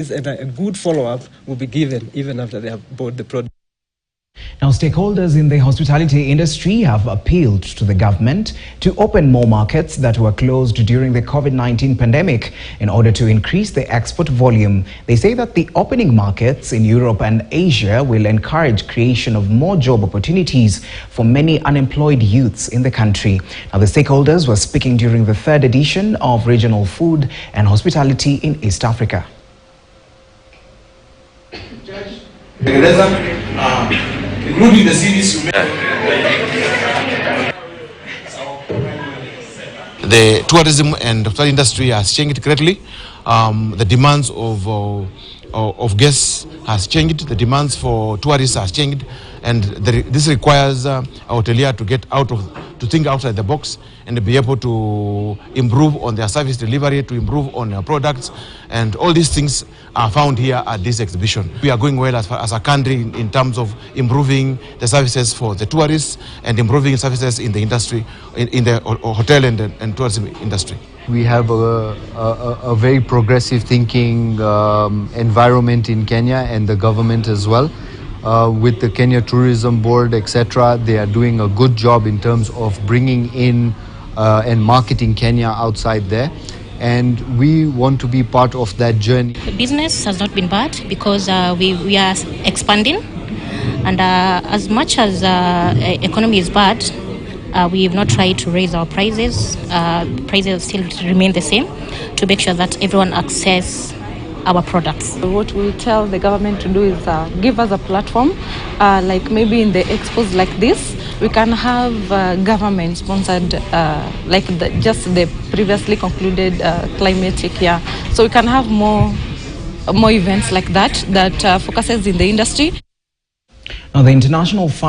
And a good follow-up will be given even after they have bought the product. Now, stakeholders in the hospitality industry have appealed to the government to open more markets that were closed during the COVID-19 pandemic in order to increase the export volume. They say that the opening markets in Europe and Asia will encourage creation of more job opportunities for many unemployed youths in the country. Now, the stakeholders were speaking during the third edition of Regional Food and Hospitality in East Africa. Including the series you The tourism and hospitality industry has changed greatly. The demands of guests has changed. The demands for tourists has changed, and this requires a hotelier to think outside the box and be able to improve on their service delivery, to improve on their products, and all these things are found here at this exhibition. We are going well as a country in terms of improving the services for the tourists and improving services in the industry, in the hotel and tourism industry. We have a very progressive thinking environment in Kenya, and the government as well. With the Kenya Tourism Board, etc., they are doing a good job in terms of bringing in and marketing Kenya outside there. And we want to be part of that journey. The business has not been bad because we are expanding, and as much as economy is bad, we have not tried to raise our prices. Prices still remain the same to make sure that everyone access our products. What we tell the government to do is give us a platform, like maybe in the expos like this, we can have government sponsored, like just the previously concluded climatic year. So we can have more events like that focuses in the industry. Now, the International Fund